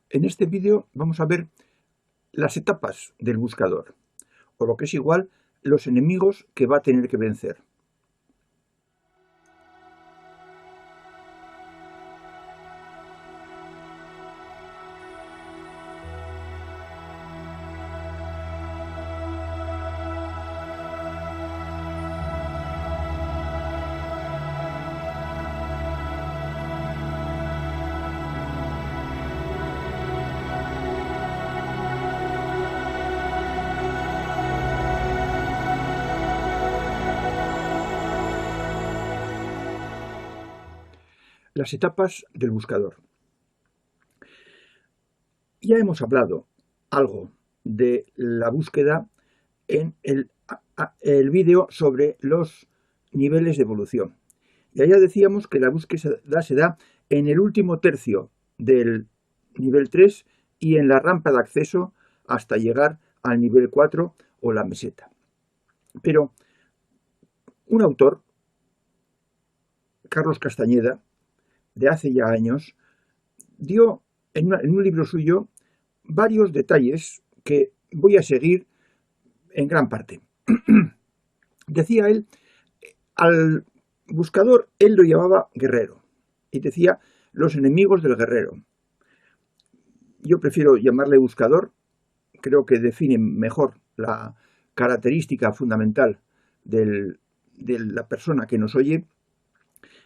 En este vídeo vamos a ver las etapas del buscador, o lo que es igual, los enemigos que va a tener que vencer. Las etapas del buscador. Ya hemos hablado algo de la búsqueda en el vídeo sobre los niveles de evolución. Y allá decíamos que la búsqueda se da en el último tercio del nivel 3 y en la rampa de acceso hasta llegar al nivel 4 o la meseta. Pero un autor, Carlos Castañeda, de hace ya años, dio en un libro suyo varios detalles que voy a seguir en gran parte. Decía él, al buscador él lo llamaba guerrero y decía los enemigos del guerrero. Yo prefiero llamarle buscador, creo que define mejor la característica fundamental de la persona que nos oye,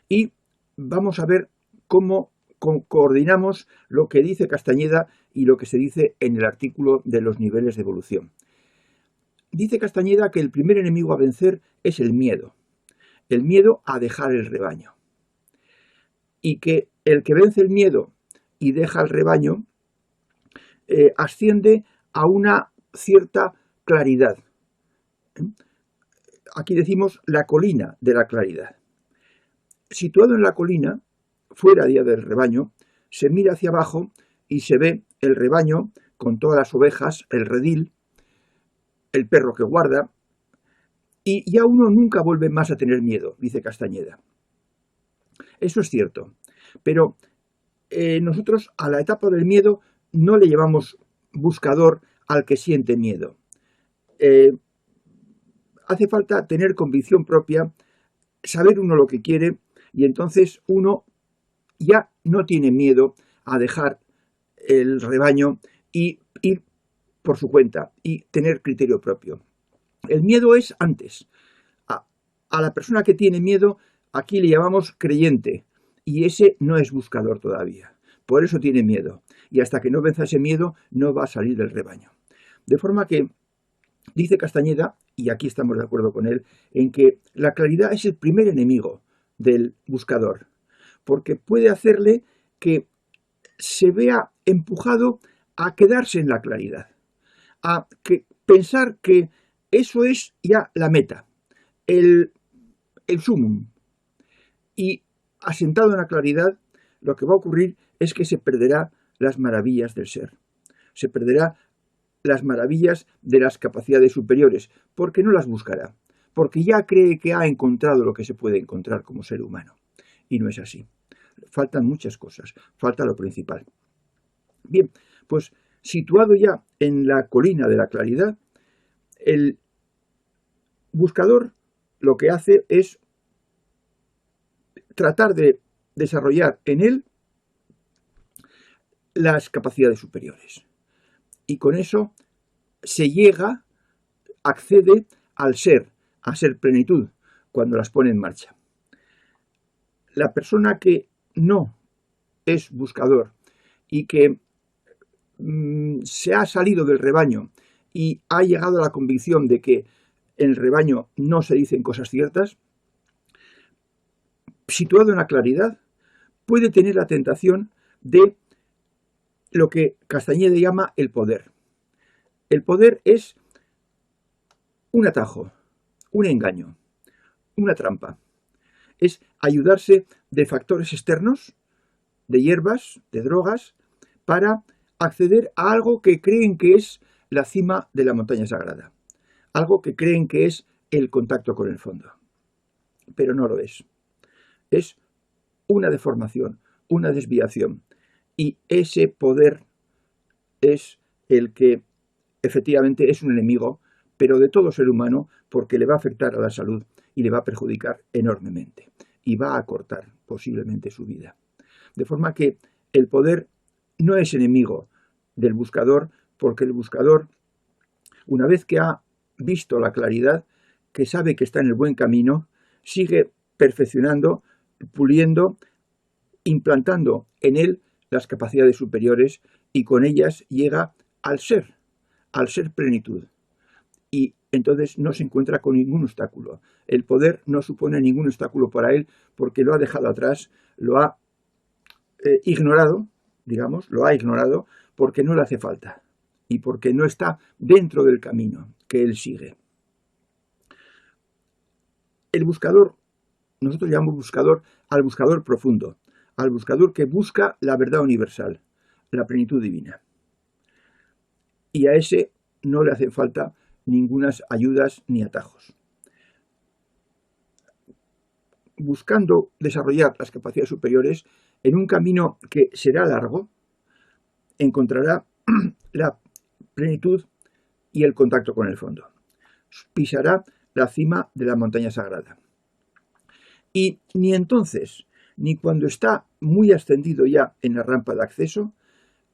y vamos a ver cómo coordinamos lo que dice Castañeda y lo que se dice en el artículo de los niveles de evolución. Dice Castañeda que el primer enemigo a vencer es el miedo a dejar el rebaño, y que el que vence el miedo y deja el rebaño asciende a una cierta claridad. Aquí decimos la colina de la claridad. Situado en la colina, fuera ya del rebaño, se mira hacia abajo y se ve el rebaño con todas las ovejas, el redil, el perro que guarda, y ya uno nunca vuelve más a tener miedo, dice Castañeda. Eso es cierto, pero nosotros a la etapa del miedo no le llamamos buscador al que siente miedo. Hace falta tener convicción propia, saber uno lo que quiere, y entonces uno ya no tiene miedo a dejar el rebaño y ir por su cuenta y tener criterio propio. El miedo es antes. A la persona que tiene miedo aquí le llamamos creyente, y ese no es buscador todavía. Por eso tiene miedo, y hasta que no venza ese miedo no va a salir del rebaño. De forma que dice Castañeda, y aquí estamos de acuerdo con él, en que la claridad es el primer enemigo del buscador, porque puede hacerle que se vea empujado a quedarse en la claridad, a pensar que eso es ya la meta, el sumum. Y asentado en la claridad, lo que va a ocurrir es que se perderá las maravillas del ser, se perderá las maravillas de las capacidades superiores, porque no las buscará, porque ya cree que ha encontrado lo que se puede encontrar como ser humano. Y no es así. Faltan muchas cosas, falta lo principal. Bien, pues situado ya en la colina de la claridad, el buscador lo que hace es tratar de desarrollar en él las capacidades superiores. Y con eso se llega, accede al ser, a ser plenitud, cuando las pone en marcha. La persona que no es buscador y que se ha salido del rebaño y ha llegado a la convicción de que en el rebaño no se dicen cosas ciertas, situado en la claridad, puede tener la tentación de lo que Castañeda llama el poder. El poder es un atajo, un engaño, una trampa. Es ayudarse de factores externos, de hierbas, de drogas, para acceder a algo que creen que es la cima de la montaña sagrada, algo que creen que es el contacto con el fondo, pero no lo es. Es una deformación, una desviación, y ese poder es el que efectivamente es un enemigo, pero de todo ser humano, porque le va a afectar a la salud y le va a perjudicar enormemente y va a acortar posiblemente su vida. De forma que el poder no es enemigo del buscador, porque el buscador, una vez que ha visto la claridad, que sabe que está en el buen camino, sigue perfeccionando, puliendo, implantando en él las capacidades superiores y con ellas llega al ser plenitud. Y entonces no se encuentra con ningún obstáculo. El poder no supone ningún obstáculo para él porque lo ha dejado atrás, lo ha ignorado, digamos, lo ha ignorado porque no le hace falta y porque no está dentro del camino que él sigue. El buscador, nosotros llamamos buscador al buscador profundo, al buscador que busca la verdad universal, la plenitud divina. Y a ese no le hacen falta ningunas ayudas ni atajos. Buscando desarrollar las capacidades superiores en un camino que será largo, encontrará la plenitud y el contacto con el fondo. Pisará la cima de la montaña sagrada. Y ni entonces, ni cuando está muy ascendido ya en la rampa de acceso,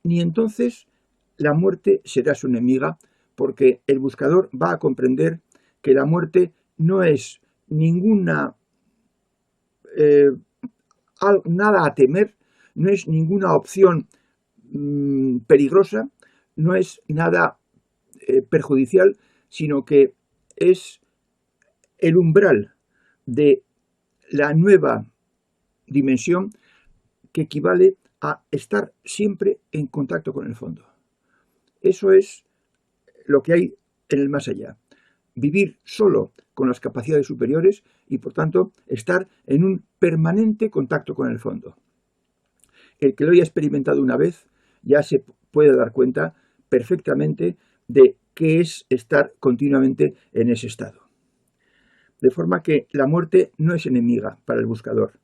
ni entonces la muerte será su enemiga, porque el buscador va a comprender que la muerte no es ninguna nada a temer, no es ninguna opción peligrosa, no es nada perjudicial, sino que es el umbral de la nueva dimensión que equivale a estar siempre en contacto con el fondo. Eso es lo que hay en el más allá. Vivir solo con las capacidades superiores y, por tanto, estar en un permanente contacto con el fondo. El que lo haya experimentado una vez ya se puede dar cuenta perfectamente de qué es estar continuamente en ese estado. De forma que la muerte no es enemiga para el buscador,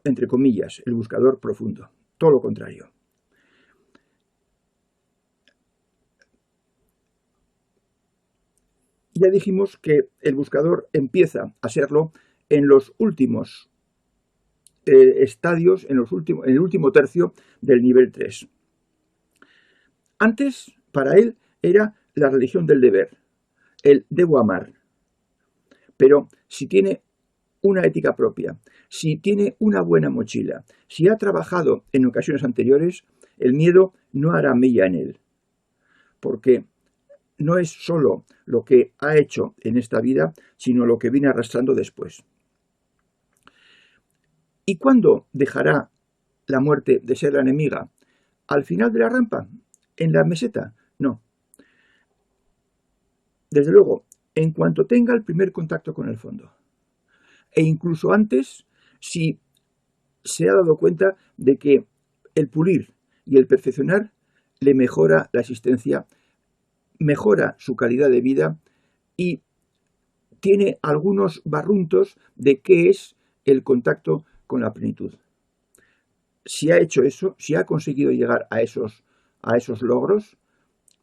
entre comillas, el buscador profundo, todo lo contrario. Ya dijimos que el buscador empieza a serlo en los últimos estadios, en el último tercio del nivel 3. Antes, para él, era la religión del deber, el debo amar. Pero si tiene una ética propia, si tiene una buena mochila, si ha trabajado en ocasiones anteriores, el miedo no hará mella en él. Porque no es solo lo que ha hecho en esta vida, sino lo que viene arrastrando después. ¿Y cuándo dejará la muerte de ser la enemiga? ¿Al final de la rampa? ¿En la meseta? No. Desde luego, en cuanto tenga el primer contacto con el fondo. E incluso antes, si se ha dado cuenta de que el pulir y el perfeccionar le mejora la existencia, mejora su calidad de vida y tiene algunos barruntos de qué es el contacto con la plenitud. Si ha hecho eso, si ha conseguido llegar a esos logros,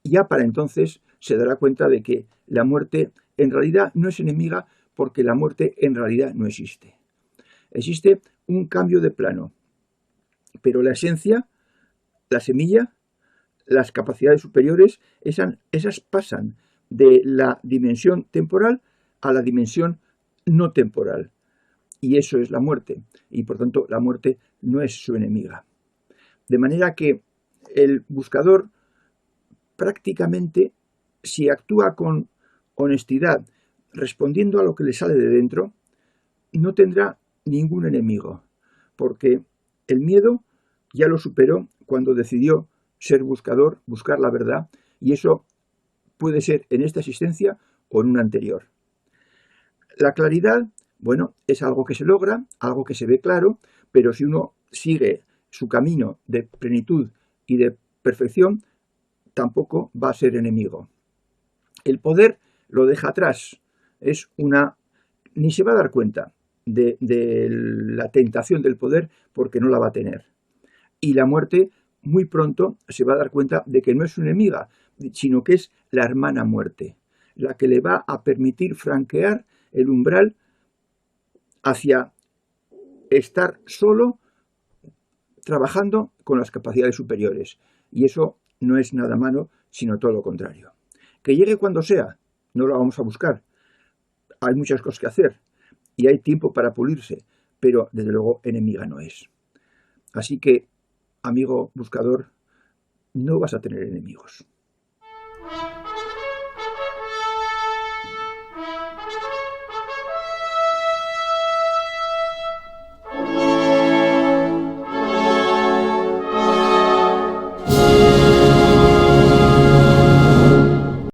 ya para entonces se dará cuenta de que la muerte en realidad no es enemiga, porque la muerte en realidad no existe. Existe un cambio de plano, pero la esencia, la semilla, las capacidades superiores, esas pasan de la dimensión temporal a la dimensión no temporal. Y eso es la muerte. Y por tanto la muerte no es su enemiga. De manera que el buscador prácticamente, si actúa con honestidad, respondiendo a lo que le sale de dentro, no tendrá ningún enemigo. Porque el miedo ya lo superó cuando decidió ser buscador, buscar la verdad, y eso puede ser en esta existencia o en una anterior. La claridad, bueno, es algo que se logra, algo que se ve claro, pero si uno sigue su camino de plenitud y de perfección, tampoco va a ser enemigo. El poder lo deja atrás, ni se va a dar cuenta de la tentación del poder porque no la va a tener. Y la muerte muy pronto se va a dar cuenta de que no es su enemiga, sino que es la hermana muerte, la que le va a permitir franquear el umbral hacia estar solo trabajando con las capacidades superiores. Y eso no es nada malo, sino todo lo contrario. Que llegue cuando sea, no lo vamos a buscar. Hay muchas cosas que hacer y hay tiempo para pulirse, pero desde luego enemiga no es. Así que, amigo buscador, no vas a tener enemigos.